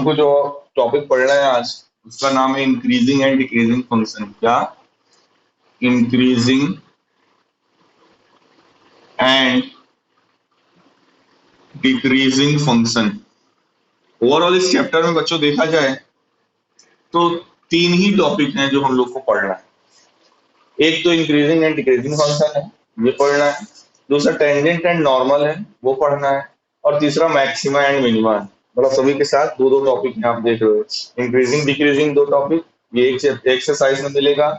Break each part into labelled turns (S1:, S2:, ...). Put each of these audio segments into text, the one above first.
S1: हमको जो टॉपिक पढ़ना है आज उसका नाम है इंक्रीजिंग एंड डिक्रीजिंग फंक्शन। क्या? Increasing and decreasing function. Overall इस चैप्टर में बच्चों देखा जाए तो तीन ही टॉपिक हैं जो हम लोग को पढ़ना है। एक तो इंक्रीजिंग एंड डिक्रीजिंग फंक्शन है, ये पढ़ना है। दूसरा टेंजेंट एंड नॉर्मल है, वो पढ़ना है। और तीसरा मैक्सिमा एंड मिनिमा है। मतलब सभी के साथ दो दो टॉपिक हैं, आप देख रहे हो। इंक्रीजिंग डिक्रीजिंग दो टॉपिक, ये एक एक्सरसाइज में मिलेगा।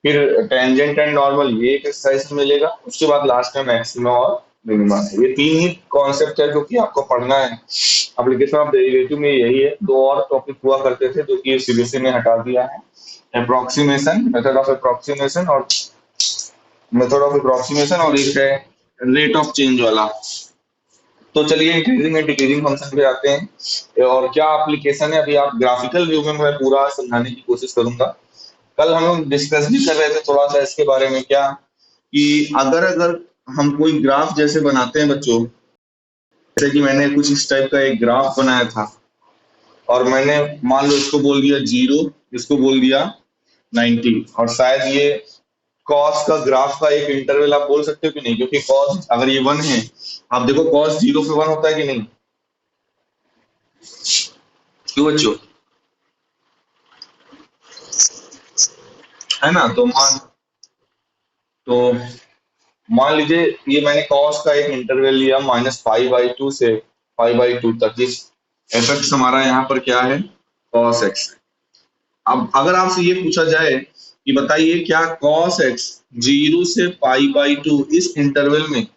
S1: फिर टेंजेंट एंड नॉर्मल, ये एक एक्सरसाइज में मिलेगा। उसके बाद लास्ट में मैक्सिमा और मिनिमा है। ये तीन ही कॉन्सेप्ट है जो कि आपको पढ़ना है। एप्लीकेशन ऑफ डेरिवेटिव में यही है। दो और टॉपिक हुआ करते थे जो कि सीबीएसई ने हटा दिया है, अप्रोक्सीमेशन, मेथड ऑफ अप्रोक्सीमेशन और एक है रेट ऑफ चेंज वाला। तो चलिए इंक्रीजिंग एंड डिक्रीजिंग फंक्शन पे आते हैं। और क्या एप्लीकेशन है अभी आप ग्राफिकल व्यू में मैं पूरा समझाने की कोशिश करूंगा। कल हम लोग डिस्कस भी कर रहे थे थोड़ा सा इसके बारे में, क्या कि अगर हम कोई ग्राफ जैसे बनाते हैं बच्चों, जैसे कि मैंने कुछ इस टाइप का एक ग्राफ बनाया था और मैंने मान लो इसको बोल दिया 0, इसको बोल दिया 90, और शायद ये कॉस का ग्राफ का एक इंटरवल आप बोल सकते हो कि नहीं, क्योंकि कॉस अगर ये 1 है, आप देखो कॉस 0 से 1 होता है कि नहीं, क्यों बच्चों? है ना? तो मान लीजिए ये मैंने कॉस का एक इंटरवल लिया -π/2 से π/2 तक। इस एफ एक्स हमारा यहाँ पर क्या है? Cos x. अब अगर आपसे ये पूछा जाए कि बताइए क्या कॉस एक्स 0 से π/2 इस इंटरवल में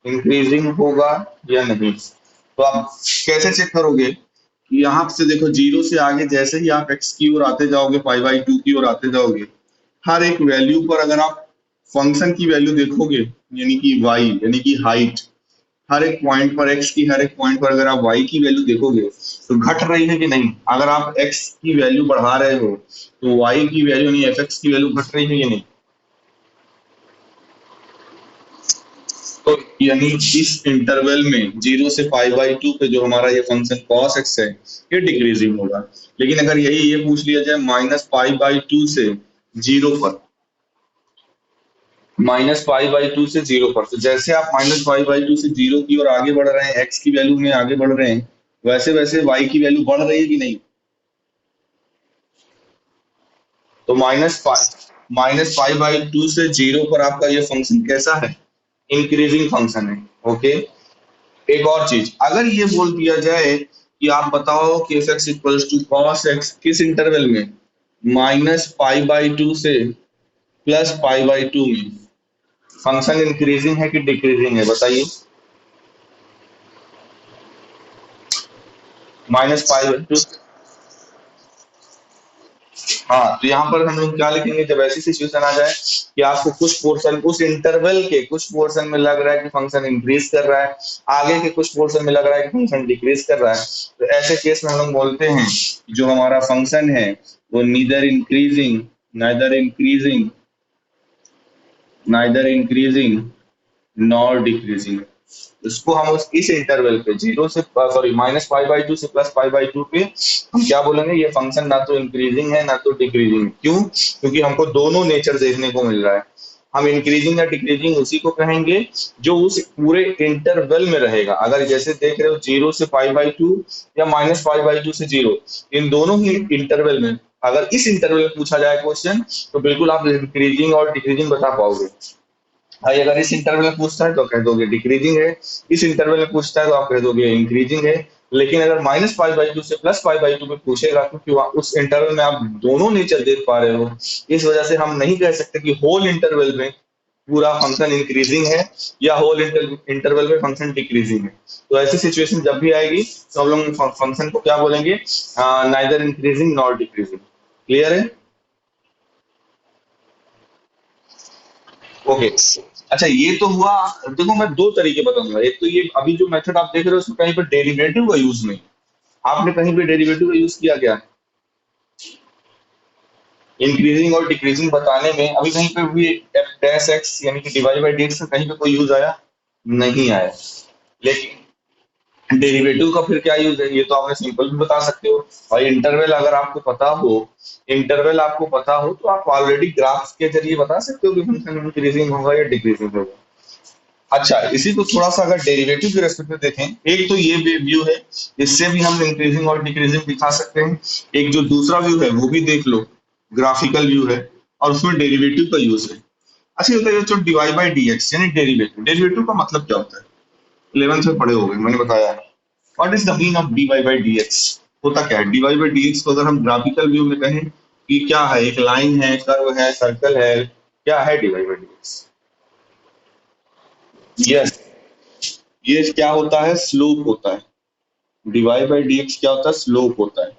S1: इंक्रीजिंग होगा या नहीं, तो आप कैसे चेक करोगे कि यहाँ से देखो 0 से आगे जैसे ही आप x की ओर आते जाओगे, π/2 की ओर आते जाओगे, हर एक वैल्यू पर अगर आप फंक्शन की वैल्यू देखोगे, यानी कि y यानी कि हाइट, हर एक पॉइंट पर x की हर एक पॉइंट पर अगर आप y की वैल्यू देखोगे तो घट रही है कि नहीं। अगर आप x की वैल्यू बढ़ा रहे हो तो y की वैल्यू यानी fx की वैल्यू घट रही है कि नहीं। तो यानी इस इंटरवल में 0 से π/2 पे जो हमारा ये फंक्शन cos x है ये डिक्रीजिंग होगा। लेकिन अगर यही ये पूछ लिया जाए -π/2 से 0 पर, -π/2 से 0 पर, तो जैसे आप -π/2 से 0 की ओर आगे बढ़ रहे हैं, x की वैल्यू में आगे बढ़ रहे हैं, वैसे वैसे y की वैल्यू बढ़ रही है कि नहीं। तो -π/2 से 0 पर आपका ये फंक्शन कैसा है? इंक्रीजिंग फंक्शन है। ओके। एक और चीज, अगर ये बोल दिया जाए कि आप बताओ कि f x equals to cos x किस इंटरवल में, -π/2 से +π/2 में, फंक्शन इंक्रीजिंग है कि डिक्रीजिंग है बताइए। -π/2। हाँ, तो यहाँ पर हम लोग क्या लिखेंगे जब ऐसी सिचुएशन आ जाए कि आपको कुछ पोर्शन उस इंटरवल के कुछ पोर्शन में लग रहा है कि फंक्शन इंक्रीज कर रहा है, आगे के कुछ पोर्शन में लग रहा है कि फंक्शन डिक्रीज कर रहा है, तो ऐसे केस में हम लोग बोलते हैं जो हमारा फंक्शन है वो नाइदर इंक्रीजिंग नॉर डिक्रीजिंग। इसको हम इस इंटरवल पे 0 से -π/2 से +π/2 पे हम क्या बोलेंगे, ये फंक्शन ना तो इंक्रीजिंग है ना तो डिक्रीजिंग। क्यों? क्योंकि हमको दोनों नेचर देखने को मिल रहा है। हम इंक्रीजिंग या डिक्रीजिंग उसी को कहेंगे जो उस पूरे इंटरवल में रहेगा। अगर जैसे देख रहे हो 0 से π/2 या -π/2 से 0, इन दोनों ही इंटरवल में अगर इस इंटरवल में पूछा जाए क्वेश्चन तो बिल्कुल आप इंक्रीजिंग और डिक्रीजिंग बता पाओगे। भाई अगर इस इंटरवल में पूछता है तो कह दोगे डिक्रीजिंग है, इस इंटरवल में पूछता है तो आप कह दोगे इंक्रीजिंग है। लेकिन अगर -π/2 से +π/2 में पूछेगा क्योंकि उस इंटरवल में आप दोनों नेचर देख पा रहे हो, इस वजह से हम नहीं कह सकते कि होल इंटरवल में पूरा फंक्शन इंक्रीजिंग है या होल इंटरवल में फंक्शन डिक्रीजिंग है। तो ऐसी सिचुएशन जब भी आएगी तो हम लोग फंक्शन को क्या बोलेंगे, neither increasing nor decreasing. Clear है? ओके। अच्छा ये तो हुआ। देखो मैं दो तरीके बताऊंगा। एक तो ये अभी जो मेथड आप देख रहे हो उसमें कहीं पर डेरिवेटिव का यूज नहीं, आपने कहीं पे डेरिवेटिव का यूज किया क्या इंक्रीजिंग और डिक्रीजिंग बताने में? अभी कहीं पे भी एफ डैश एक्स यानी कि डिवाइड बाई dx का कहीं पे कोई यूज आया नहीं आया। लेकिन डेरिवेटिव का फिर क्या यूज है, ये तो आपने सिंपल भी बता सकते हो। और इंटरवल अगर आपको पता हो, इंटरवल आपको पता हो तो आप ऑलरेडी ग्राफ के जरिए बता सकते हो कि फंक्शन इंक्रीजिंग होगा या डिक्रीजिंग होगा। अच्छा, इसी को थोड़ा सा अगर डेरिवेटिव के रेस्पेक्ट में देखें, एक तो ये व्यू है, इससे भी हम इंक्रीजिंग और डिक्रीजिंग दिखा सकते हैं। एक जो दूसरा व्यू है वो भी देख लो, ग्राफिकल व्यू है, और उसमें डेरिवेटिव का यूज है। अच्छा, ये बताइए, जो डीवाई बाई डी एक्स यानी डेरिवेटिव, डेरिवेटिव का मतलब क्या होता है? 11th में पढ़े होंगे, मैंने बताया। What is the mean of d Y by D x? होता क्या है D Y by D x को अगर हम ग्राफिकल व्यू में कहें कि क्या है, एक लाइन है, कर्व है, सर्कल है, क्या है D Y by D x? Yes, ये क्या होता है? स्लोप होता है। डी बाई डी एक्स क्या होता है? स्लोप होता है।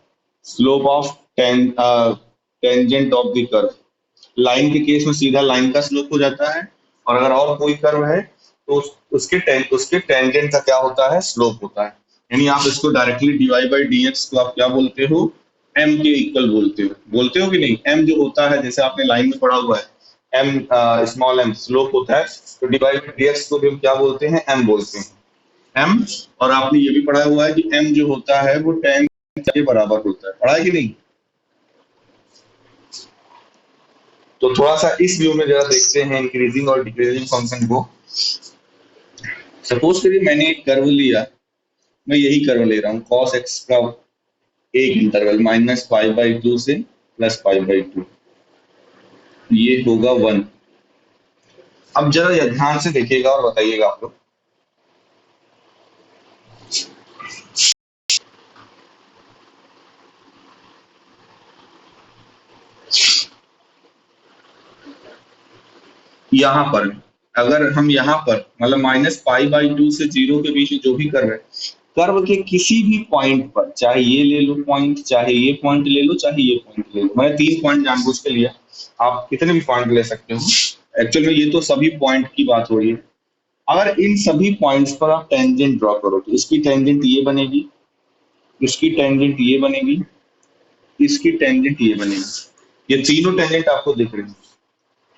S1: Slope of tangent of the curve. Line के केस में सीधा लाइन का स्लोप हो जाता है, और अगर और कोई कर्व है तो उसके टेंजेंट का क्या होता है? स्लोप होता है। यानी आप इसको directly d y by D x को आप क्या बोलते हो? एम के इक्वल बोलते हो कि नहीं? एम जो होता है, जैसे आपने लाइन में पढ़ा हुआ है, एम स्मॉल एम स्लोप होता है, तो डीवाई बाई डी एक्स को भी हम क्या बोलते हैं? एम बोलते हैं, एम। और आपने ये भी पढ़ा हुआ है कि एम जो होता है वो टेन के बराबर होता है, पढ़ा है कि नहीं? तो थोड़ा सा इस व्यू में जरा देखते हैं इंक्रीजिंग और डिक्रीजिंग फंक्शन को। सपोज करिए मैंने एक कर्व लिया, मैं यही कर्व ले रहा हूँ, cos x का एक इंटरवल -π/2 से +π/2, ये होगा 1। अब जरा ये ध्यान से देखिएगा और बताइएगा आप लोग, यहाँ पर अगर हम यहाँ पर मतलब -π/2 से 0 के बीच में जो भी कर्व है, कर्व के किसी भी पॉइंट पर, चाहे ये ले लो पॉइंट, चाहे ये पॉइंट ले लो, चाहे ये पॉइंट ले लो, मैंने 3 पॉइंट जानबूझ के लिया, आप कितने भी पॉइंट ले सकते हो। एक्चुअल में ये तो सभी पॉइंट की बात हो रही है। अगर इन सभी पॉइंट्स पर आप टेंजेंट ड्रॉ करो तो इसकी टेंजेंट ये बनेगी, इसकी टेंजेंट ये बनेगी, इसकी टेंजेंट ये बनेगी। ये तीनों टेंजेंट आपको दिख रही है।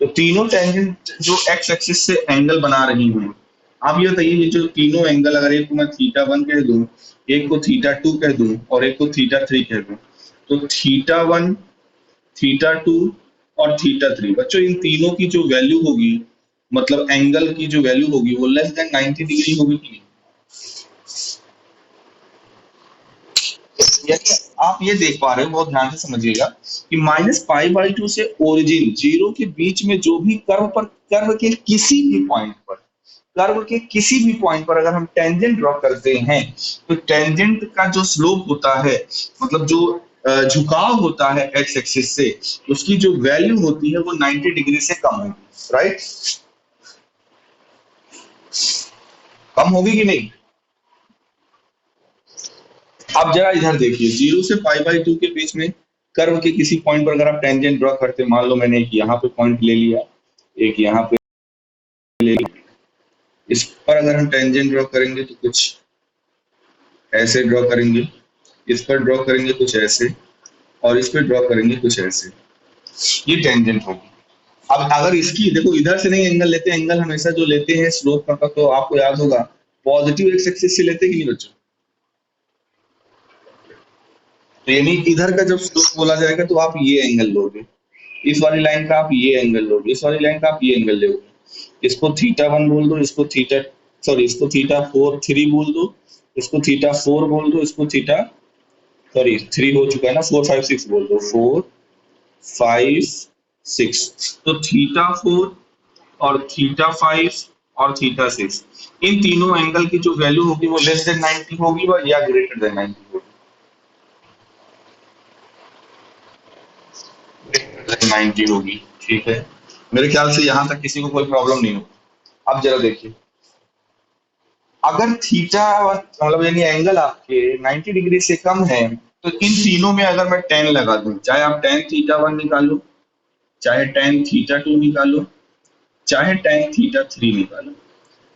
S1: तो तीनों टेंजेंट जो एक्स एक्सिस से एंगल बना रही हैं, आप ये बताइए, ये जो तीनों एंगल, अगर एक को मैं θ1 कह दूं, एक को θ2 कह दूं, और एक को θ3 कह दूं, तो θ1, θ2 और θ3, बच्चों इन तीनों की जो वैल्यू होगी, मतलब एंगल की जो वैल्यू होगी, वो लेस देन 90 डिग्री होगी कि नहीं? यानी आप ये देख पा रहे हो, बहुत ध्यान से समझिएगा, कि -π/2 से ओरिजिन 0 के बीच में जो भी कर्व के किसी भी पॉइंट पर, कर्व के किसी भी पॉइंट पर अगर हम टेंजेंट ड्रॉ करते हैं, तो टेंजेंट का जो स्लोप होता है, मतलब जो झुकाव होता है एक्स एक्सिस से, उसकी जो वैल्यू होती है वो 90 डिग्री से कम होगी, राइट? कम होगी कि नहीं? अब जरा इधर देखिए, 0 से π/2 के बीच में कर्व के किसी पॉइंट पर अगर आप टेंजेंट ड्रॉ करते हैं, मान लो मैंने एक यहाँ पे पॉइंट ले लिया, एक यहाँ पे ले लिया, इस पर अगर हम टेंजेंट ड्रॉ करेंगे तो कुछ ऐसे ड्रॉ करेंगे, इस पर ड्रॉ करेंगे कुछ ऐसे, और इस पे ड्रॉ करेंगे कुछ ऐसे, ये टेंजेंट होगी। अब अगर इसकी देखो, इधर से नहीं एंगल लेते, एंगल हमेशा जो लेते हैं स्लोप का, तो आपको याद होगा पॉजिटिव एक्स एक्सिस से लेते कि नहीं बच्चों? तो यानी इधर का जब स्लोप बोला जाएगा तो आप ये एंगल लोगे, इस वाली लाइन का आप ये एंगल लोगे, इस वाली लाइन का आप ये एंगल लोगे। इसको θ1 बोल दो, इसको इसको θ3 बोल दो, इसको θ4 बोल दो, इसको सॉरी 3 हो चुका है ना, 4 5 6 बोल दो, 4 5 6। तो θ4 और θ5 और θ6, इन तीनों एंगल की जो वैल्यू होगी वो लेस देन 90 होगी या ग्रेटर देन 90 होगी? 90 होगी, ठीक है। मेरे ख्याल से यहां तक किसी को कोई प्रॉब्लम नहीं होगी। अब जरा देखिए, अगर थीटा मतलब यानी एंगल आपके 90 डिग्री से कम है, तो इन तीनों में अगर मैं 10 लगा दूं, चाहे आप tan θ1 निकालो, चाहे tan θ2 निकालो, चाहे tan θ3 निकालो,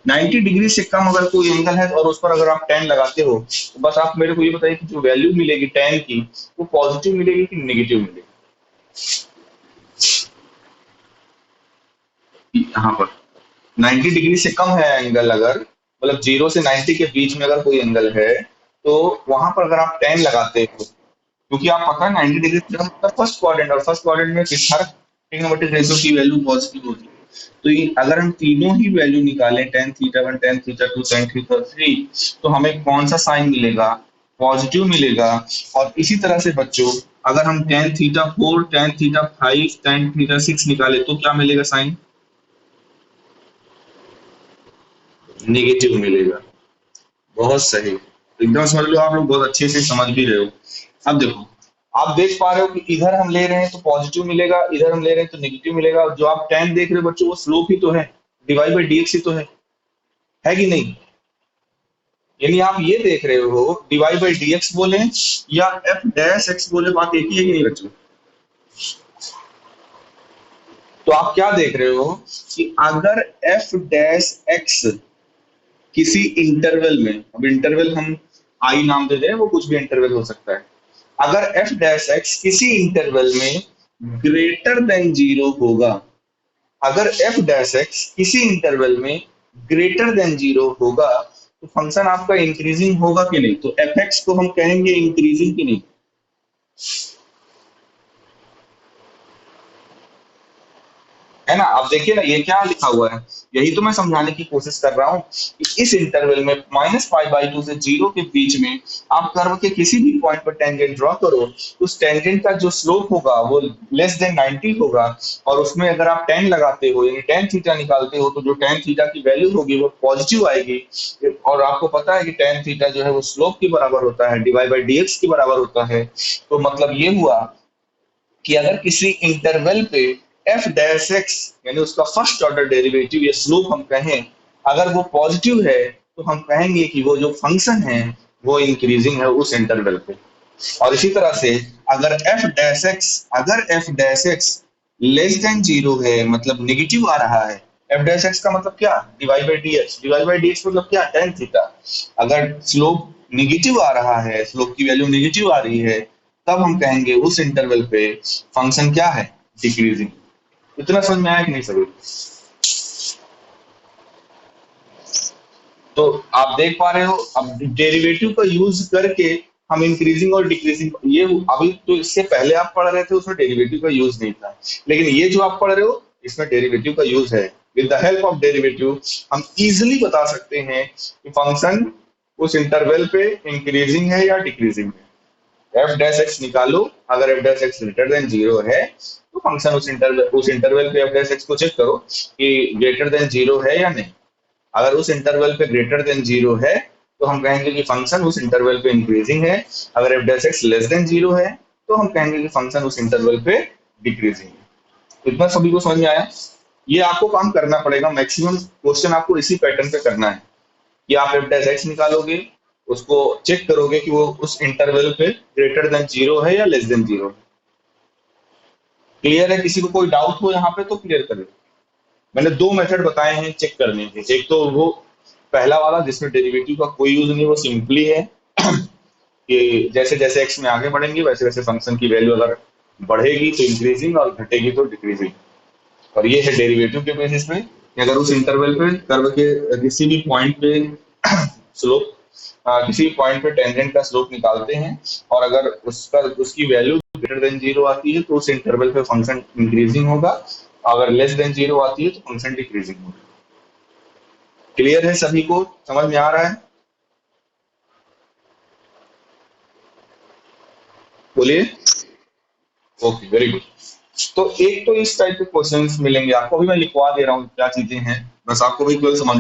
S1: 90 डिग्री से कम अगर कोई एंगल है और उस पर अगर आप 10 लगाते हो, तो बस आप मेरे को ये बताइए कि जो वैल्यू मिलेगी tan की, वो पॉजिटिव मिलेगी कि नेगेटिव मिलेगी? यहाँ पर 90 डिग्री से कम है एंगल अगर, मतलब 0 से 90 के बीच में अगर कोई एंगल है तो वहां पर अगर आप 10 लगाते हो, क्योंकि आप पता है 90 डिग्री फर्स्ट क्वाड्रेंट, और फर्स्ट क्वाड्रेंट में हर ट्रिग्नोमेट्रिक रेशियो की वैल्यू पॉजिटिव होती है। तो ये अगर हम तीनों ही वैल्यू निकालें, tan theta 1, tan theta 2, tan theta 3, तो हमें कौन सा साइन मिलेगा? पॉजिटिव मिलेगा। और इसी तरह से बच्चों, अगर हम tan theta 4, tan theta 5, tan theta 6 निकाले तो क्या मिलेगा साइन? नेगेटिव मिलेगा। बहुत सही, एकदम समझ लो, आप लोग बहुत अच्छे से समझ भी रहे हो। अब देखो, आप देख पा रहे हो कि इधर हम ले रहे हैं तो पॉजिटिव मिलेगा, इधर हम ले रहे हैं तो नेगेटिव मिलेगा। और जो आप tan देख रहे हो बच्चों, वो स्लोप ही तो है, डिवाइड बाई dx ही तो है कि नहीं? यानी आप ये देख रहे हो डिवाइड बाई dx बोले या f डैश x बोले, बात एक ही है कि नहीं बच्चों? तो आप क्या देख रहे हो कि अगर f डैश x किसी इंटरवल में, अब इंटरवल हम आई नाम दे दें, वो कुछ भी इंटरवल हो सकता है, अगर f डैश x किसी इंटरवल में ग्रेटर देन 0 होगा, अगर f डैश x किसी इंटरवल में ग्रेटर देन 0 होगा, तो फंक्शन आपका इंक्रीजिंग होगा कि नहीं? तो fx को हम कहेंगे इंक्रीजिंग कि नहीं? है ना? आप देखिए ना, ये क्या लिखा हुआ है, यही तो मैं समझाने की कोशिश कर रहा हूँ कि इस इंटरवल में -π/2 से 0 के बीच में आप कर्व के किसी भी पॉइंट पर टेंजेंट ड्रॉ करो, उस टेंजेंट का जो स्लोप होगा वो लेस देन 90 होगा। और उसमें अगर आप tan लगाते हो, यानी tan थीटा निकालते हो, तो जो tan थीटा की वैल्यू होगी वो पॉजिटिव आएगी। और आपको पता है कि tan थीटा जो है वो स्लोप के बराबर होता है, डिवाइड बाई dx के बराबर होता है। तो मतलब ये हुआ कि अगर किसी इंटरवल पे f डैश एक्स, यानी उसका फर्स्ट ऑर्डर डेरिवेटिव या स्लोप हम कहें, अगर वो पॉजिटिव है, तो हम कहेंगे कि वो जो फंक्शन है वो इंक्रीजिंग है उस इंटरवल पे। और इसी तरह से अगर f dash x less than 0 है, मतलब नेगेटिव आ रहा है, f डैश एक्स का मतलब क्या? डिवाइड बाई dx मतलब क्या? tan theta. अगर स्लोप नेगेटिव आ रहा है, स्लोप की वैल्यू नेगेटिव आ रही है, तब हम कहेंगे उस इंटरवल पे फंक्शन क्या है? डिक्रीजिंग। इतना समझ में आया कि नहीं सभी? तो आप देख पा रहे हो, अब डेरिवेटिव का यूज करके हम इंक्रीजिंग और डिक्रीजिंग, ये अभी तो इससे पहले आप पढ़ रहे थे उसमें डेरिवेटिव का यूज नहीं था, लेकिन ये जो आप पढ़ रहे हो इसमें डेरिवेटिव का यूज है। With the help of derivative हम इजिली बता सकते हैं कि फंक्शन उस इंटरवल पे इंक्रीजिंग है या डिक्रीजिंग है। एफ डैश एक्स निकालो, अगर F dash x greater than 0 है तो फंक्शन उस इंटरवल पे एफ डैश एक्स को चेक करो कि ग्रेटर देन 0 है या नहीं। अगर उस इंटरवल पे ग्रेटर देन 0 है तो हम कहेंगे कि फंक्शन उस इंटरवल पे इंक्रीजिंग है। अगर F dash x less than 0 है तो हम कहेंगे कि फंक्शन उस इंटरवल पे डिक्रीजिंग है। इतना सभी को समझ में आया? ये आपको काम करना पड़ेगा, मैक्सिमम क्वेश्चन आपको इसी पैटर्न पे करना है कि आप एफ डैश एक्स निकालोगे, उसको चेक करोगे कि वो उस इंटरवल पे ग्रेटर देन 0 है या लेस देन 0। क्लियर है? किसी को कोई डाउट हो यहाँ पे तो क्लियर करें। मैंने दो मेथड बताए हैं चेक करने के, एक तो वो पहला वाला जिसमें डेरिवेटिव का कोई यूज नहीं, वो सिंपली है कि जैसे जैसे एक्स में आगे बढ़ेंगे वैसे वैसे फंक्शन की वैल्यू अगर बढ़ेगी तो इंक्रीजिंग और घटेगी तो डिक्रीजिंग। और ये है डेरिवेटिव के बेसिस पे कि अगर उस इंटरवल पे कर्व के किसी भी पॉइंट पे स्लोप, किसी पॉइंट पे टेंजेंट का स्लोप निकालते हैं और अगर उसका उसकी वैल्यू ग्रेटर देन 0 आती है तो उस इंटरवल पे फंक्शन इंक्रीजिंग होगा, अगर लेस देन 0 आती है तो फंक्शन डिक्रीजिंग होगा। क्लियर है? सभी को समझ में आ रहा है? बोलिए। Okay, very good. तो एक तो इस टाइप के क्वेश्चंस मिलेंगे आपको, अभी मैं लिखवा दे रहा हूँ क्या चीजें हैं, बस आपको भी केवल समझ।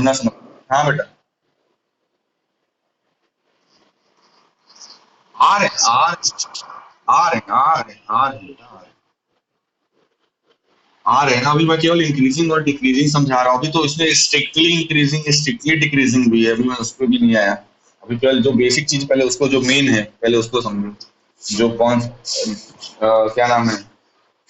S1: हाँ बेटा, आ रहे आ आ रहे आ रहे आ रहे आ रहे हैं ना। अभी मैं केवल इंक्रीजिंग और डिक्रीजिंग समझा रहा हूँ, अभी तो इसमें स्ट्रिक्टली इंक्रीजिंग स्ट्रिक्टली डिक्रीजिंग भी है, अभी मैं उस पर भी नहीं आया। अभी केवल जो बेसिक चीज पहले उसको, जो मेन है पहले उसको समझो। जो कौन क्या नाम है,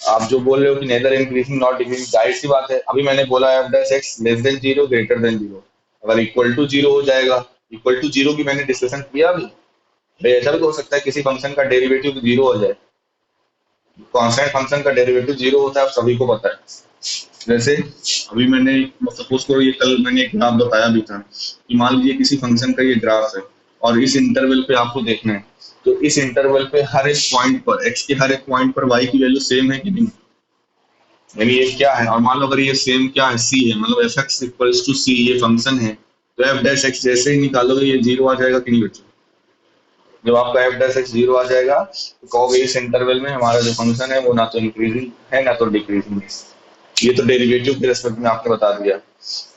S1: आप जो बोल रहे हो कि नेदर इंक्रीजिंग नॉट डिक्रीजिंग, जाहिर सी बात है, अभी मैंने बोला F dash x less than 0 greater than 0, अगर इक्वल टू 0 हो जाएगा, इक्वल टू 0 की मैंने डिस्कशन किया अभी। भाई ऐसा भी तो हो सकता है किसी फंक्शन का डेरिवेटिव 0 हो जाए, कांस्टेंट फंक्शन का डेरिवेटिव 0 होता है, आप सभी को पता है। जैसे अभी मैंने सपोज करो, ये कल मैंने एक ग्राफ बताया भी था कि मान लीजिए किसी फंक्शन का ये ग्राफ है और इस इंटरवल पे आपको देखना है, तो इस इंटरवल पे हर एक पॉइंट पर एक्स के हर एक पॉइंट पर वाई की वैल्यू सेम है कि नहीं, यानी ये क्या है, और मान लो अगर ये सेम क्या है, सी है, मतलब एफ एक्स इक्वल्स टू सी ये फंक्शन है, तो एफ डैश एक्स जैसे ही निकालोगे ये जीरो आ जाएगा कि नहीं बच्चों। जब आपका एफ डैश एक्स जीरो आ जाएगा तो कहोगे इस इंटरवल में हमारा जो फंक्शन है वो ना तो इंक्रीजिंग है ना तो डिक्रीजिंग है। ये तो डेरिवेटिव के रेस्पेक्ट में आपने बता दिया।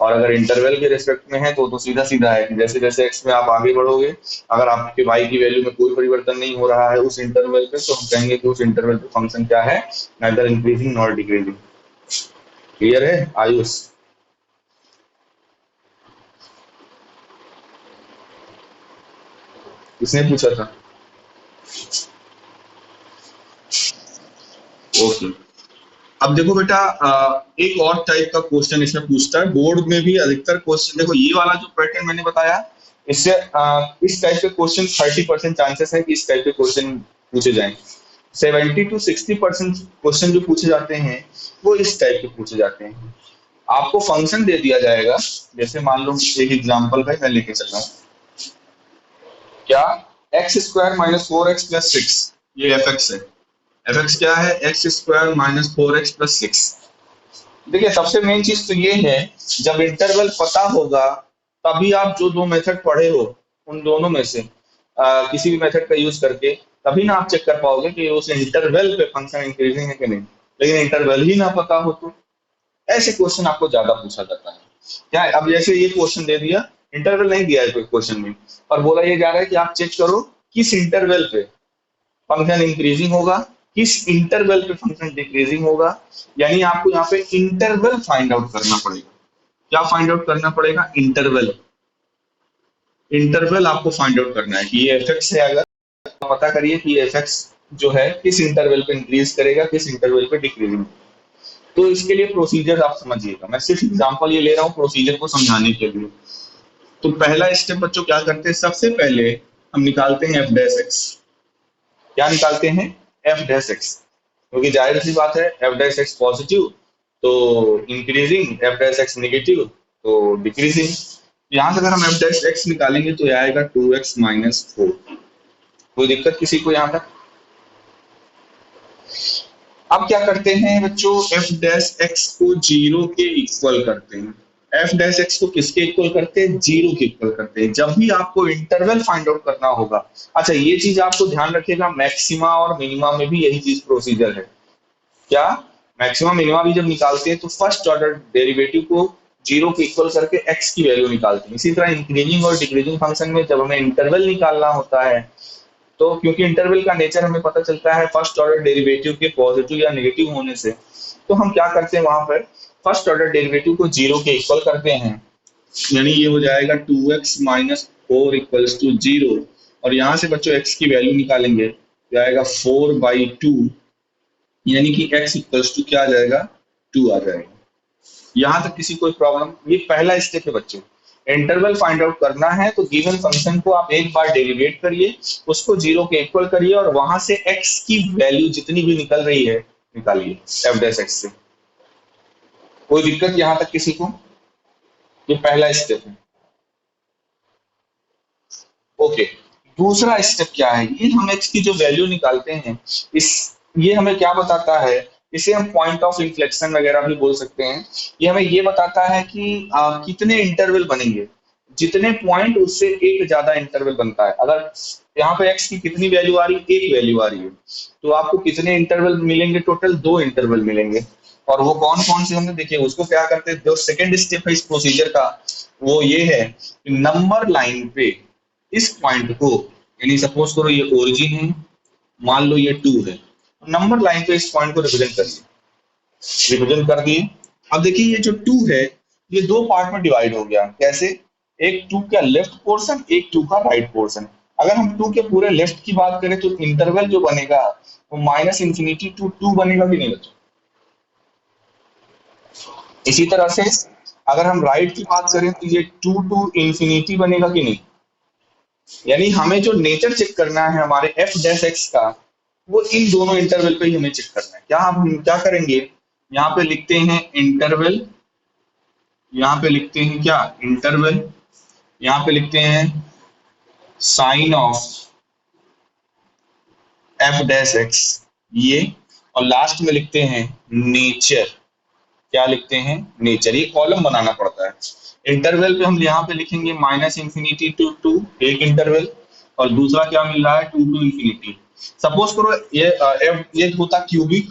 S1: और अगर इंटरवल के रेस्पेक्ट में है तो सीधा सीधा है कि जैसे जैसे एक्स में आप आगे बढ़ोगे, अगर आपके वाई की वैल्यू में कोई परिवर्तन नहीं हो रहा है उस इंटरवल पे, तो हम कहेंगे कि उस इंटरवल पे फंक्शन क्या है, neither increasing nor decreasing. Clear है आयुष? किसने पूछा था? ओके। अब देखो बेटा, एक और टाइप का क्वेश्चन इसमें पूछता है, बोर्ड में भी अधिकतर क्वेश्चन, देखो ये वाला जो पैटर्न मैंने बताया, इससे इस टाइप के क्वेश्चन 30% चांसेस है कि इस टाइप के क्वेश्चन पूछे जाएं। 70 to 60% क्वेश्चन जो पूछे जाते हैं वो इस टाइप के पूछे जाते हैं। आपको फंक्शन दे दिया जाएगा, जैसे मान लो एक एग्जांपल भाई मैं लेके चल रहा हूँ, क्या x square minus four x plus six, ये एफ एक्स है। एफ एक्स क्या है, x square minus four x plus six. देखिए सबसे मेन चीज तो ये है, जब इंटरवल पता होगा तभी आप जो दो मेथड पढ़े हो उन दोनों में से किसी भी मेथड का यूज करके तभी ना आप चेक कर पाओगे कि उस इंटरवल पे फंक्शन इंक्रीजिंग है कि नहीं। लेकिन इंटरवल ही ना पता हो तो ऐसे क्वेश्चन आपको ज्यादा पूछा जाता है। क्या है, अब जैसे ये क्वेश्चन दे दिया, इंटरवल नहीं दिया है कोई क्वेश्चन में, और बोला ये जा रहा है कि आप चेक करो किस इंटरवल पे फंक्शन इंक्रीजिंग होगा, किस इंटरवल पे फंक्शन डिक्रीजिंग होगा। यानी आपको यहाँ पे इंटरवल फाइंड आउट करना पड़ेगा। क्या फाइंड आउट करना पड़ेगा, इंटरवल। इंटरवल आपको फाइंड आउट करना है कि ये एफ एक्स है, अगर तो पता करिए कि एफ एक्स जो है किस इंटरवल पे इंक्रीज करेगा किस इंटरवल पे डिक्रीजिंग। तो इसके लिए प्रोसीजर आप समझिएगा, मैं सिर्फ एग्जांपल ये ले रहा हूँ प्रोसीजर को समझाने के लिए। तो पहला स्टेप बच्चों क्या करते हैं, सबसे पहले हम निकालते हैं एफ डैश एक्स। क्या निकालते हैं, एफ डैश एक्स, क्योंकि जाहिर सी बात है एफ डैश एक्स पॉजिटिव तो increasing, F dash x negative तो डिक्रीजिंग। यहाँ से अगर हम एफ डैश एक्स निकालेंगे तो यह आएगा 2x माइनस फोर। कोई दिक्कत किसी को यहाँ तक? अब क्या करते हैं बच्चों, एफ डैश एक्स को जीरो के इक्वल करते हैं। एफ डैश एक्स को किसके इक्वल करते हैं, जीरो के इक्वल करते हैं जब भी आपको इंटरवल फाइंड आउट करना होगा। अच्छा ये चीज आपको ध्यान रखिएगा, मैक्सिमा और मिनिमा में भी यही चीज प्रोसीजर है। क्या, मैक्सिमम मिनिमा भी जब निकालते हैं तो फर्स्ट ऑर्डर डेरिवेटिव को जीरो के इक्वल करके एक्स की वैल्यू निकालते हैं। इसी तरह इंक्रीजिंग और डिक्रीजिंग फंक्शन में जब हमें इंटरवल निकालना होता है, तो क्योंकि इंटरवल का नेचर हमें पता चलता है फर्स्ट ऑर्डर डेरिवेटिव के पॉजिटिव या नेगेटिव होने से, तो हम क्या करते हैं वहां पर फर्स्ट ऑर्डर डेरिवेटिव को जीरो के इक्वल करते हैं। यानी ये हो जाएगा 2x minus four equals to zero, और यहाँ से बच्चों x की वैल्यू निकालेंगे तो आएगा 4/2, यानी कि x इक्वल्स टू क्या आ जाएगा, 2 आ जाएगा। यहाँ तक किसी कोई प्रॉब्लम? ये पहला स्टेप है बच्चों, इंटरवल फाइंड आउट करना है तो गिवन फंक्शन को आप एक बार डेरिवेट करिए, उसको जीरो के इक्वल करिए और वहां से x की वैल्यू जितनी भी निकल रही है निकालिए एफ डैश एक्स से। कोई दिक्कत यहाँ तक किसी को? ये पहला स्टेप है। ओके, दूसरा स्टेप क्या है, ये हम x की जो वैल्यू निकालते हैं, इस ये हमें क्या बताता है, इसे हम पॉइंट ऑफ इन्फ्लेक्शन वगैरह भी बोल सकते हैं। ये हमें ये बताता है कि कितने इंटरवल बनेंगे, जितने पॉइंट उससे एक ज्यादा इंटरवल बनता है। अगर यहाँ पे x की कितनी वैल्यू आ रही है, एक वैल्यू आ रही है, तो आपको कितने इंटरवल मिलेंगे, टोटल दो इंटरवल मिलेंगे। और वो कौन कौन से होंगे, देखिए उसको क्या करते हैं, जो सेकंड स्टेप है इस प्रोसीजर का वो ये है कि नंबर लाइन पे इस पॉइंट को, यानी सपोज करो ये ओरिजिन है, मान लो ये 2 है, नंबर लाइन पे इस पॉइंट को रिप्रेजेंट करिए। रिप्रेजेंट कर दिए। अब देखिए ये जो 2 है ये दो पार्ट में डिवाइड हो गया, कैसे, एक 2 का लेफ्ट पोर्शन एक 2 का राइट पोर्शन। अगर हम 2 के पूरे लेफ्ट की बात करें तो इंटरवल जो बनेगा वो माइनस इंफिनिटी टू 2 बनेगा कि नहीं बच्चों। इसी तरह से अगर हम राइट की बात करें तो ये 2 टू इंफिनिटी बनेगा कि नहीं। यानी हमें जो नेचर चेक करना है हमारे एफ डैश एक्स का, वो इन दोनों इंटरवल पे ही हमें चेक करना है। क्या हम क्या करेंगे, यहाँ पे लिखते हैं इंटरवल, यहाँ पे लिखते हैं क्या, इंटरवल, यहाँ पे लिखते हैं sine of f dash x, ये, और लास्ट में लिखते हैं नेचर, क्या लिखते हैं, नेचर। ये कॉलम बनाना पड़ता है। इंटरवल पे हम यहाँ पे लिखेंगे माइनस इंफिनिटी टू टू, एक इंटरवल, और दूसरा क्या मिल रहा है, टू टू इंफिनिटी। सपोज करो ये होता क्यूबिक,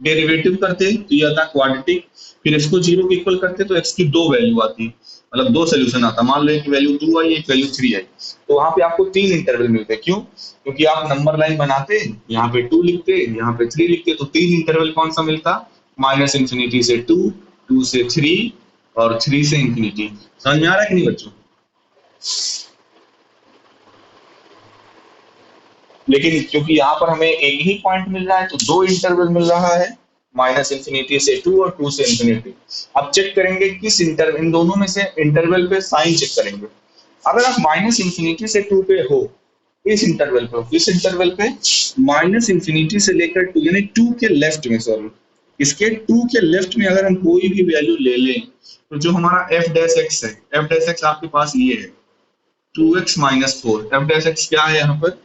S1: डेरिवेटिव करते तो ये आता क्वाड्रेटिक, फिर इसको जीरो के इक्वल करते तो एक्स की दो वैल्यू आती, मतलब दो सोल्यूशन आता। मान लो एक वैल्यू टू आई, एक वैल्यू थ्री आई, तो वहां पे आपको तीन इंटरवल मिलते। क्यों? क्योंकि आप नंबर लाइन बनाते, यहाँ पे टू लिखते, यहाँ पे थ्री लिखते, तो तीन इंटरवल कौन सा मिलता, माइनस इंफिनिटी से टू, टू से थ्री, और थ्री से इंफिनिटी। समझ में आ रहा है कि नहीं बच्चों? लेकिन क्योंकि यहाँ पर हमें एक ही पॉइंट मिल रहा है तो दो इंटरवल मिल रहा है, माइनस इंफिनिटी से टू और टू से इंफिनिटी। अब चेक करेंगे किस इंटरवल, इन दोनों में से इंटरवल पे साइन चेक करेंगे। अगर आप माइनस इंफिनिटी से टू पे हो, इस इंटरवल पे हो, इस इंटरवल पे माइनस इंफिनिटी से लेकर टू, यानी टू के लेफ्ट में, सॉरी, इसके टू के लेफ्ट में अगर हम कोई भी वैल्यू ले लें, तो जो हमारा एफ डैश एक्स है, एफ डैश एक्स आपके पास ये है two x minus four. F dash x क्या है यहाँ पर,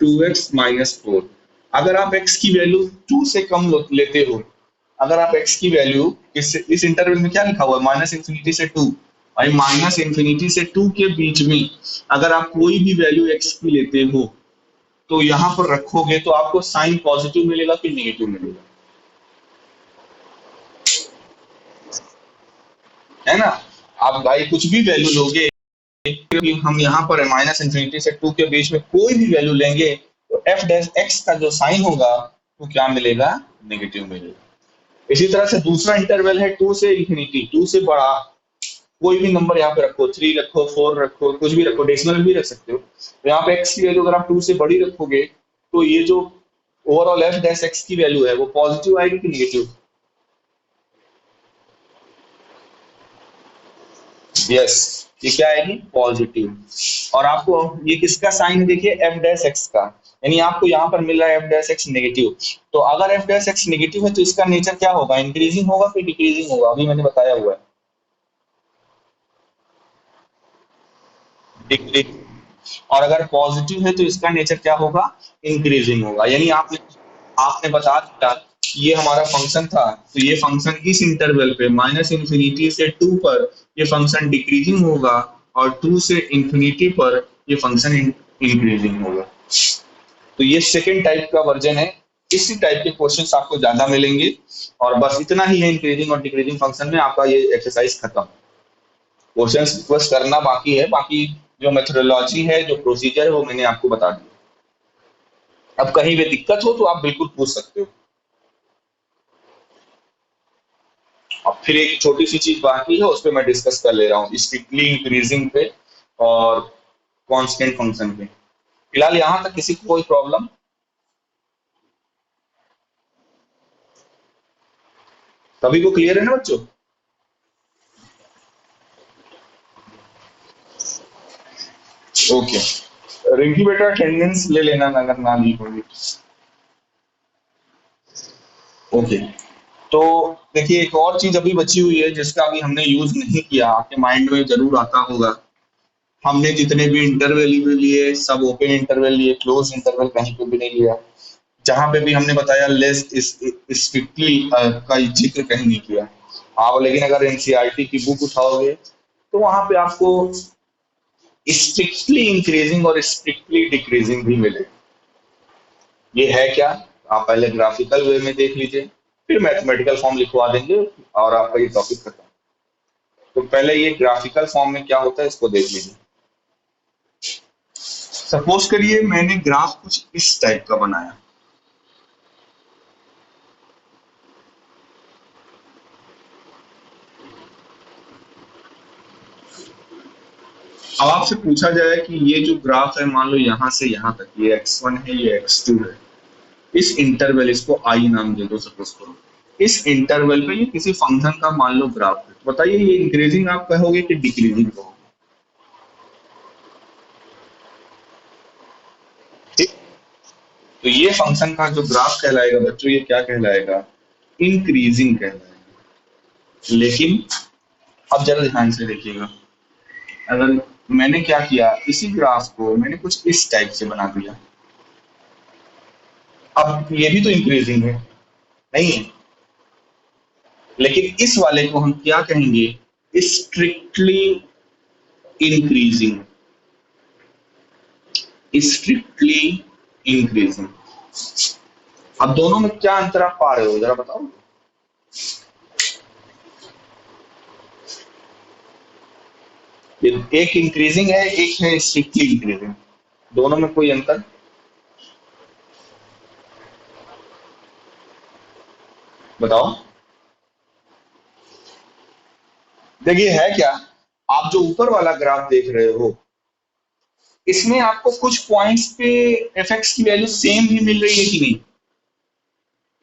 S1: टू एक्स माइनस फोर। अगर आप x की वैल्यू टू से कम लेते हो, अगर आप x की वैल्यू इस इंटरवल में क्या लिखा हुआ है, माइनस इंफिनिटी से टू, भाई माइनस इंफिनिटी से टू के बीच में अगर आप कोई भी वैल्यू x की लेते हो, तो यहां पर रखोगे तो आपको साइन पॉजिटिव मिलेगा कि नेगेटिव मिलेगा, है ना? आप भाई कुछ भी वैल्यू लोगे, क्योंकि हम यहाँ पर माइनस इंफिनिटी से टू के बीच में कोई भी वैल्यू लेंगे, तो एफ डैश एक्स का जो साइन होगा वो क्या मिलेगा, नेगेटिव मिलेगा। इसी तरह से दूसरा इंटरवल है टू से इंफिनिटी, टू से बड़ा कोई भी नंबर यहाँ पे रखो, थ्री रखो, फोर रखो, कुछ भी रखो, डेसिमल भी रख सकते हो। तो यहाँ पे एक्स की वैल्यू अगर आप टू से बड़ी रखोगे, तो ये जो ओवरऑल एफ डैश एक्स की वैल्यू है वो पॉजिटिव आएगी कि नेगेटिव? यस, ये क्या आएगी, पॉजिटिव। और आपको ये किसका साइन देखिए, एफ डैश एक्स का, यानी आपको यहाँ पर मिल रहा है एफ डैश एक्स नेगेटिव। तो अगर एफ डैश एक्स नेगेटिव है तो इसका नेचर क्या होगा, इंक्रीजिंग होगा फिर डिक्रीजिंग होगा, अभी मैंने बताया हुआ है, डिक्रीजिंग। और अगर पॉजिटिव है तो इसका नेचर क्या होगा, इंक्रीजिंग होगा। यानी आपने आपने बता दिया कि ये हमारा फंक्शन था, तो ये फंक्शन इस इंटरवल पे माइनस इंफिनिटी से टू पर ये फंक्शन डिक्रीजिंग होगा, और टू से इंफिनिटी पर ये फंक्शन इंक्रीजिंग होगा। तो ये सेकेंड टाइप का वर्जन है। इसी टाइप के क्वेश्चंस आपको ज्यादा मिलेंगे, और बस इतना ही है इंक्रीजिंग और डिक्रीजिंग फंक्शन में, आपका ये एक्सरसाइज खत्म। क्वेश्चंस बस करना बाकी है, बाकी जो मेथोडोलॉजी है, जो प्रोसीजर है, वो मैंने आपको बता दिया। अब कहीं भी दिक्कत हो तो आप बिल्कुल पूछ सकते हो। अब फिर एक छोटी सी चीज बाकी है, उस पर मैं डिस्कस कर ले रहा हूँ, स्ट्रिक्टली इंक्रीजिंग पे और कांस्टेंट फंक्शन पे। फिलहाल यहां तक किसी को कोई प्रॉब्लम? सभी को क्लियर है ना बच्चों? ओके, रिंकी बेटा अटेंडेंस ले लेना अगर ना ली होगी। ओके, तो देखिए एक और चीज अभी बची हुई है जिसका अभी हमने यूज नहीं किया, आपके माइंड में जरूर आता होगा। हमने जितने भी इंटरवल लिए सब ओपन इंटरवल लिए, क्लोज इंटरवल कहीं पे भी नहीं लिया। जहां पे भी हमने बताया लेस स्ट्रिक्टली का जिक्र कहीं नहीं किया। आप लेकिन अगर एनसीईआरटी की बुक उठाओगे तो वहां पे आपको स्ट्रिक्टली इंक्रीजिंग और स्ट्रिक्टली डिक्रीजिंग भी मिले। ये है क्या, आप पहले ग्राफिकल वे में देख लीजिए, फिर मैथमेटिकल फॉर्म लिखवा देंगे और आपका ये टॉपिक खत्म। तो पहले ये ग्राफिकल फॉर्म में क्या होता है इसको देख लीजिए। सपोज करिए मैंने ग्राफ कुछ इस टाइप का बनाया। अब आपसे पूछा जाए कि ये जो ग्राफ है, मान लो यहां से यहां तक, ये x1 है, ये x2 है, इस इंटरवल, इसको आई नाम दे दो सपोज करो, इस इंटरवल पे ये किसी फंक्शन का मान लो ग्राफ है, तो बताइए ये इंक्रीजिंग आप कहोगे कि डिक्रीजिंग कहोगे? ठीक, तो ये फंक्शन का जो ग्राफ कहलाएगा बच्चों, ये क्या कहलाएगा, इंक्रीजिंग कहलाएगा। लेकिन अब जरा ध्यान से देखिएगा, अगर मैंने क्या किया, इसी ग्राफ को मैंने कुछ इस टाइप से बना दिया, अब ये भी तो इंक्रीजिंग है, नहीं है? लेकिन इस वाले को हम क्या कहेंगे, स्ट्रिक्टली इंक्रीजिंग, स्ट्रिक्टली इंक्रीजिंग। अब दोनों में क्या अंतर आप पा रहे हो, जरा बताओ। एक इंक्रीजिंग है, एक है स्ट्रिक्टली इंक्रीजिंग, दोनों में कोई अंतर? बताओ। देखिए है क्या, आप जो ऊपर वाला ग्राफ देख रहे हो, इसमें आपको कुछ पॉइंट्स पे एफएक्स की वैल्यू सेम ही मिल रही है कि नहीं?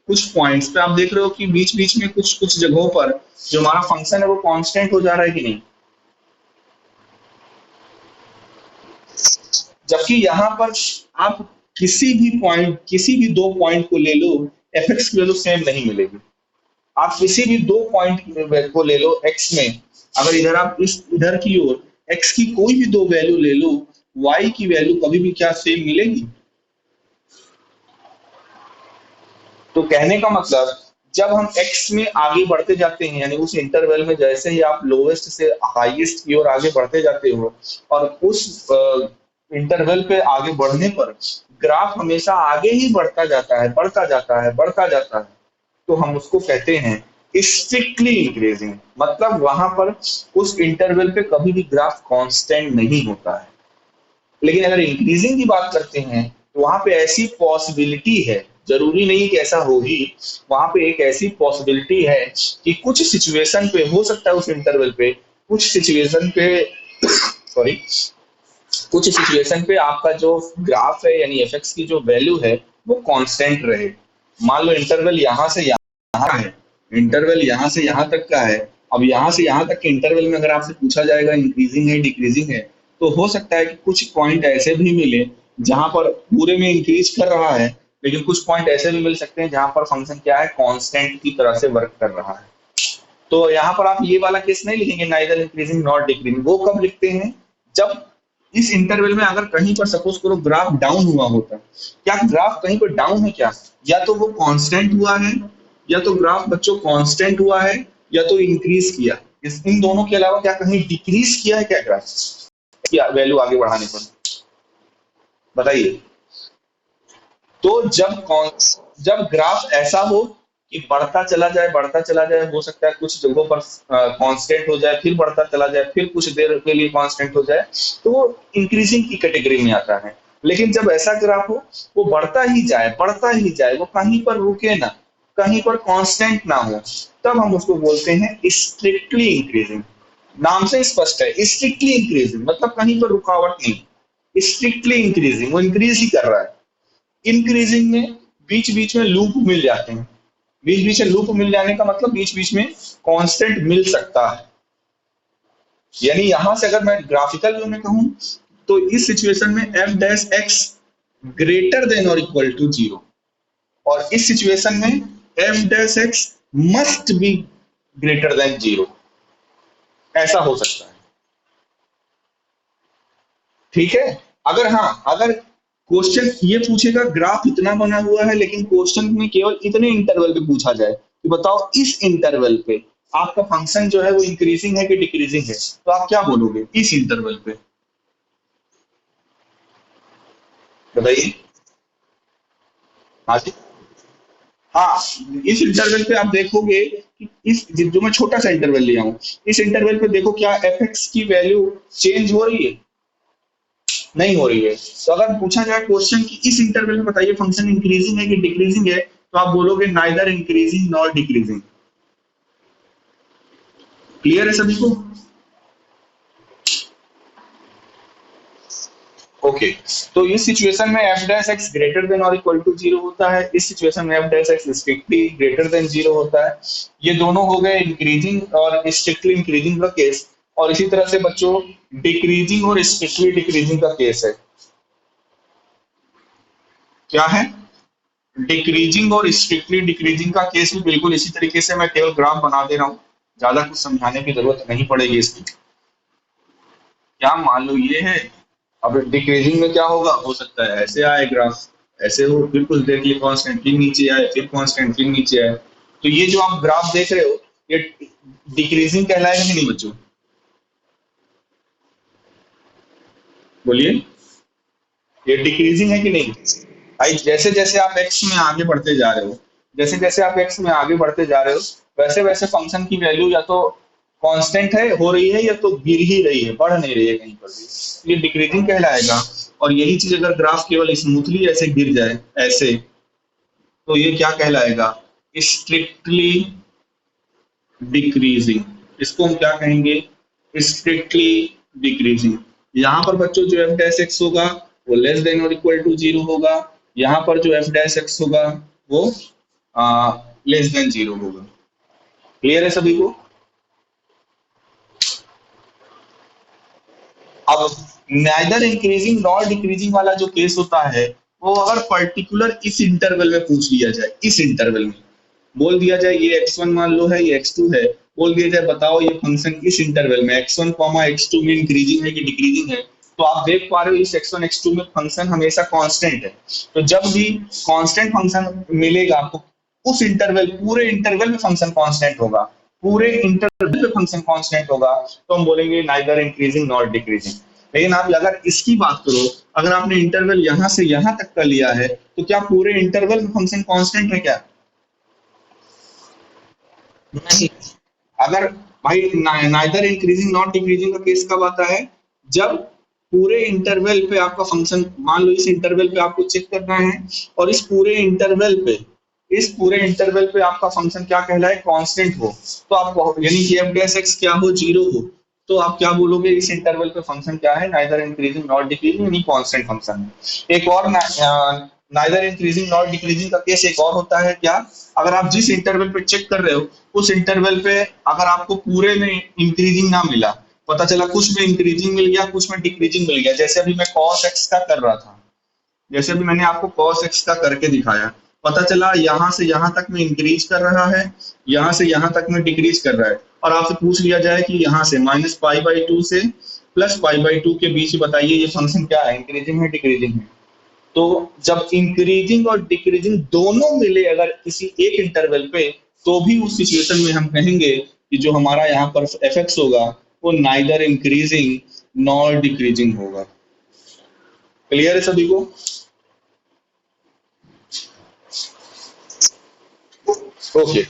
S1: कुछ पॉइंट्स पे आप देख रहे हो कि बीच बीच में कुछ कुछ जगहों पर जो हमारा फंक्शन है वो कांस्टेंट हो जा रहा है कि नहीं? जबकि यहाँ पर आप किसी भी दो पॉइंट को ले लो, एफएक्स की वैल्यू सेम नहीं मिलेगी। आप किसी भी दो पॉइंट को ले लो एक्स में, अगर इधर आप इधर की ओर एक्स की कोई भी दो वैल्यू ले लो, वाई की वैल्यू कभी भी क्या सेम मिलेगी? तो कहने का मतलब, जब हम एक्स में आगे बढ़ते जाते हैं, यानी उस इंटरवल में जैसे ही आप लोवेस्ट से हाईएस्ट की ओर आगे बढ़ते जाते हो, और उस इंटरवल पे आगे बढ़ने पर ग्राफ हमेशा आगे ही बढ़ता जाता है, बढ़ता जाता है, बढ़ता जाता है, तो हम उसको कहते हैं स्ट्रिक्टली इंक्रीजिंग। मतलब वहां पर उस इंटरवल पे कभी भी ग्राफ कांस्टेंट नहीं होता है। लेकिन अगर इंक्रीजिंग की बात करते हैं, तो वहां पे ऐसी पॉसिबिलिटी है, जरूरी नहीं कि ऐसा हो ही, वहां पे एक ऐसी पॉसिबिलिटी है कि कुछ सिचुएशन पे हो सकता है, उस इंटरवल पे कुछ सिचुएशन पे सॉरी कुछ सिचुएशन पे आपका जो ग्राफ है, यानी एफएक्स की जो वैल्यू है, वो कांस्टेंट रहे। मान लो इंटरवल यहाँ से यहाँ है, इंटरवल यहाँ से यहाँ तक का है। अब यहाँ से यहाँ तक के इंटरवल में अगर आपसे पूछा जाएगा इंक्रीजिंग है डिक्रीजिंग है, तो हो सकता है कि कुछ पॉइंट ऐसे भी मिले जहां पर पूरे में इंक्रीज कर रहा है, लेकिन कुछ पॉइंट ऐसे भी मिल सकते हैं जहां पर फंक्शन क्या है, कांस्टेंट की तरह से वर्क कर रहा है। तो यहाँ पर आप ये वाला केस नहीं लिखेंगे, नाइदर इंक्रीजिंग नॉट डिक्रीजिंग। वो कब लिखते हैं, जब इस इंटरवल में अगर कहीं पर सपोज करो ग्राफ डाउन हुआ होता। क्या ग्राफ कहीं पर डाउन है क्या? या तो वो कांस्टेंट हुआ है, या तो ग्राफ बच्चों कांस्टेंट हुआ है, या तो इंक्रीज किया। इस इन दोनों के अलावा क्या कहीं डिक्रीज किया है क्या ग्राफ की वैल्यू आगे बढ़ाने पर? बताइए। तो जब ग्राफ ऐसा हो कि बढ़ता चला जाए, हो सकता है कुछ जगहों पर कांस्टेंट हो जाए, फिर बढ़ता चला जाए, फिर कुछ देर के लिए कांस्टेंट हो जाए, तो वो इंक्रीजिंग की कैटेगरी में आता है। लेकिन जब ऐसा ग्राफ हो, वो बढ़ता ही जाए, वो कहीं पर रुके ना, कहीं पर कांस्टेंट ना हो, तब हम उसको बोलते हैं स्ट्रिक्टली इंक्रीजिंग। नाम से स्पष्ट है, स्ट्रिक्टली इंक्रीजिंग मतलब कहीं पर रुकावट नहीं, स्ट्रिक्टली इंक्रीजिंग, वो इंक्रीज ही कर रहा है। इंक्रीजिंग में बीच बीच में लूप मिल जाते हैं। बीच बीच में लूप मिल जाने का मतलब बीच बीच में कांस्टेंट मिल सकता है। यानी यहां से अगर मैं ग्राफिकल व्यू में कहूं, तो इस सिचुएशन में F dash x greater than और इक्वल टू जीरो, और इस सिचुएशन में F dash x must be greater than zero, ऐसा हो सकता है। ठीक है। अगर क्वेश्चन ये पूछेगा ग्राफ इतना बना हुआ है, लेकिन क्वेश्चन में केवल इतने इंटरवल पे पूछा जाए कि बताओ इस इंटरवल पे आपका फंक्शन जो है वो इंक्रीजिंग है कि डिक्रीजिंग है, तो आप क्या बोलोगे इस इंटरवल पे? बताइए। हाँ जी। हाँ, इस इंटरवल पे आप देखोगे कि इस जो मैं छोटा सा इंटरवल लिया हूँ, इस इंटरवल पे देखो क्या एफ एक्स की वैल्यू चेंज हो रही है? नहीं हो रही है। तो अगर पूछा जाए क्वेश्चन कि इस इंटरवल में बताइए फंक्शन इंक्रीजिंग है कि डिक्रीजिंग है, तो आप बोलोगे neither increasing nor decreasing. Clear है सभी को? ओके। तो इस सिचुएशन में F dash x greater than और इक्वल टू जीरो होता है, इस सिचुएशन में F dash x strictly greater than zero होता है। ये दोनों हो गए इंक्रीजिंग और स्ट्रिक्टली इंक्रीजिंग का केस। और इसी तरह से बच्चों डिक्रीजिंग और स्ट्रिक्टली डिक्रीजिंग का केस है। क्या है? डिक्रीजिंग और स्ट्रिक्टली डिक्रीजिंग का केस भी बिल्कुल इसी तरीके से, मैं केवल ग्राफ बना दे रहा हूँ, ज्यादा कुछ समझाने की जरूरत नहीं पड़ेगी इसकी। क्या मान लो ये है, अब डिक्रीजिंग में क्या होगा, हो सकता है ऐसे आए ग्राफ, ऐसे हो, फिर कुछ देर के लिए कॉन्स्टेंटली नीचे आए, फिर कॉन्स्टेंटली नीचे आए। तो ये जो आप ग्राफ देख रहे हो, ये डिक्रीजिंग कहलाएगा कि नहीं बच्चों? बोलिए, ये डिक्रीजिंग है कि नहीं? भाई जैसे जैसे आप एक्स में आगे बढ़ते जा रहे हो, जैसे जैसे आप एक्स में आगे बढ़ते जा रहे हो, वैसे वैसे फंक्शन की वैल्यू या तो कांस्टेंट है, हो रही है, या तो गिर ही रही है, बढ़ नहीं रही है कहीं पर भी, ये डिक्रीजिंग कहलाएगा। और यही चीज अगर ग्राफ केवल स्मूथली ऐसे गिर जाए ऐसे, तो ये क्या कहलाएगा? Strictly decreasing. इसको हम क्या कहेंगे? Strictly decreasing. यहाँ पर बच्चों जो एफ डैश एक्स होगा वो लेस देन और इक्वल टू जीरो होगा, यहाँ पर जो एफ डैश एक्स होगा वो लेस देन जीरो होगा। क्लियर है सभी को? अब नाइदर इंक्रीजिंग नॉर डिक्रीजिंग वाला जो केस होता है, वो अगर पर्टिकुलर इस इंटरवल में पूछ लिया जाए, इस इंटरवल में बोल दिया जाए ये x1 मान लो है, ये x2 है, बोल दिया जाए बताओ ये फंक्शन इस इंटरवल में x1 x2 में इंक्रीजिंग है कि डिक्रीजिंग है, तो आप देख पा रहे हो इस x1 x2 में फंक्शन हमेशा कांस्टेंट है। तो जब भी कांस्टेंट फंक्शन मिलेगा आपको, उस इंटरवल, पूरे इंटरवल में फंक्शन कांस्टेंट होगा, पूरे इंटरवल में फंक्शन कांस्टेंट होगा, तो हम बोलेंगे नाइदर इंक्रीजिंग नॉट डिक्रीजिंग। लेकिन आप अगर इसकी बात करो, अगर आपने इंटरवल यहां से यहां तक का लिया है, तो क्या पूरे इंटरवल में फंक्शन कांस्टेंट है क्या? नहीं। अगर भाई नाइदर इंक्रीजिंग नॉट डिक्रीजिंग का केस कब आता है? जब पूरे इंटरवल पे आपका फंक्शन, मान लो इस इंटरवल पे आपको चेक करना है, और इस पूरे इंटरवल पे, इस पूरे इंटरवल पे आपका फंक्शन क्या कहलाए? कांस्टेंट हो, तो आप यानी कि एफ डैश एक्स क्या हो? जीरो हो, तो आप क्या बोलोगे? इस इंटरवल पे फंक्शन क्या है? नाइदर इंक्रीजिंग नॉट डिक्रीजिंग, यानी कांस्टेंट फंक्शन है। एक और नाइदर इंक्रीजिंग नॉट डिक्रीजिंग का केस एक और होता है क्या? अगर आप जिस इंटरवल पे चेक कर रहे हो, उस इंटरवल पे अगर आपको पूरे में इंक्रीजिंग ना मिला, पता चला कुछ में इंक्रीजिंग मिल गया, कुछ में डिक्रीजिंग मिल गया, जैसे अभी मैं cos x का कर रहा था, जैसे अभी मैंने आपको cos x का करके दिखाया, पता चला यहाँ से यहाँ तक में इंक्रीज कर रहा है, यहाँ से यहाँ तक में डिक्रीज कर रहा है, और आपसे पूछ लिया जाए कि यहाँ से -π/2 से +π/2 के बीच बताइए ये फंक्शन क्या है? इंक्रीजिंग है डिक्रीजिंग है? तो जब इंक्रीजिंग और डिक्रीजिंग दोनों मिले अगर किसी एक इंटरवल पे, तो भी उस सिचुएशन में हम कहेंगे कि जो हमारा यहाँ पर एफ एक्स होगा वो नाइदर इंक्रीजिंग नॉर डिक्रीजिंग होगा। क्लियर है सभी को? ओके।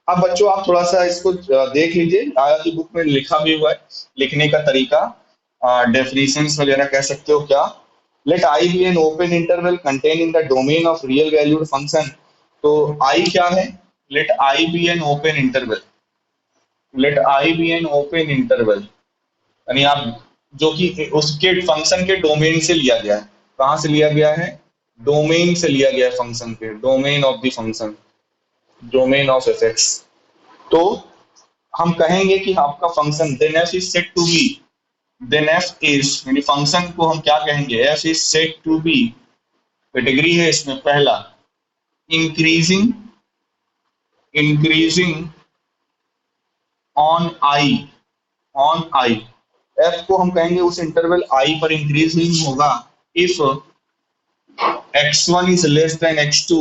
S1: अब बच्चों आप थोड़ा सा इसको देख लीजिए, आया की बुक में लिखा भी हुआ है, लिखने का तरीका, डेफिनेशंस वगैरह कह सकते हो क्या। Let I be an open interval contain in the domain of real valued function. तो आई क्या है? Let I be an open interval, let I be an open interval, यानी आप जो कि उसके फंक्शन के डोमेन से लिया गया है। कहां से लिया गया है? डोमेन से लिया गया है, फंक्शन के domain of the function, domain of f x. तो हम कहेंगे कि आपका function then f is set to be, then f is, यानी फंक्शन को हम क्या कहेंगे? F is set to be, category है इसमें पहला increasing, increasing on I, on I. F को हम कहेंगे उस इंटरवल आई पर इंक्रीजिंग होगा if x1 is less than x2,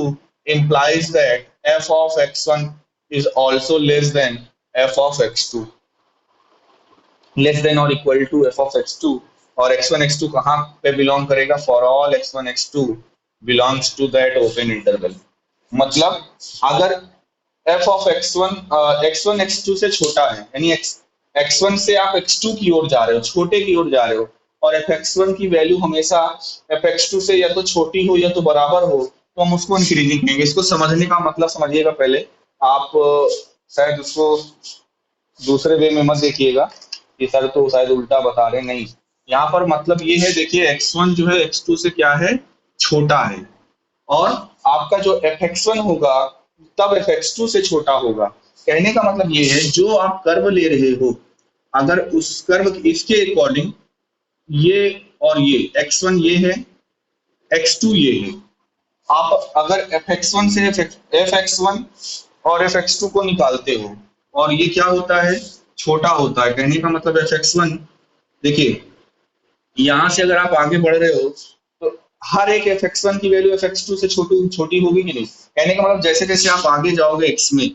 S1: implies that f of x1 is also less than f of x2, less than or equal to f of x2। और x1 x2 कहाँ पे belong करेगा? For all x1 x2 belongs to that open interval. मतलब अगर f of x1 x1 x2 से छोटा है, यानी x1 से आप x2 की ओर जा रहे हो, छोटे की ओर जा रहे हो, और fx1 की वैल्यू हमेशा fx2 से या तो छोटी हो या तो बराबर हो, तो हम उसको इंक्रीजिंग कहेंगे। इसको समझने का मतलब समझिएगा पहले आप, शायद उसको दूसरे वे में मत देखिएगा कि सर तो शायद उल्टा बता रहे, नहीं। यहाँ पर मतलब ये है, देखिए x1 जो है x2 से क्या है? छोटा है, और आपका जो fx1 होगा तब fx2 से छोटा होगा। कहने का मतलब ये है, जो आप कर्व ले रहे हो, अगर उस कर्व इसके अकॉर्डिंग ये और ये x1 ये है, x2 ये है, आप अगर fx1 से fx1 और fx2 को निकालते हो, और ये क्या होता है, छोटा होता है, कहने का मतलब fx1, देखिए यहाँ से अगर आप आगे बढ़ रहे हो तो हर एक fx1 की वैल्यू fx2 से छोटी छोटी होगी कि नहीं, कहने का मतलब जैसे जैसे आप आगे जाओगे x में,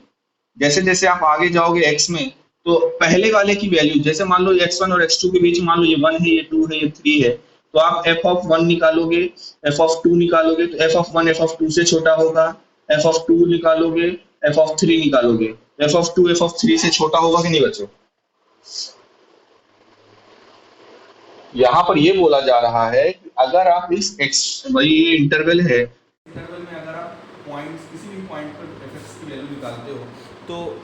S1: जैसे जैसे आप आगे जाओगे x में, तो पहले वाले की वैल्यू, जैसे मान लो x1 और x2 के बीच मान लो ये 1 है, ये 2 है, ये 3 है, तो आप f ऑफ 1 निकालोगे, f ऑफ 2 निकालोगे, तो f ऑफ 1 f ऑफ 2 से छोटा होगा, f ऑफ 2 निकालोगे, f ऑफ 3 निकालोगे, f ऑफ 2 f ऑफ 3 से छोटा होगा कि नहीं बच्चों। यहाँ पर ये बोला जा रहा है कि अगर आप इस एक्स, भाई ये इंटरवल है, इंटरवल में अगर आप पॉइंट्स किसी भी पॉइंट पर एफ एक्स की वैल्यू निकालते हो, तो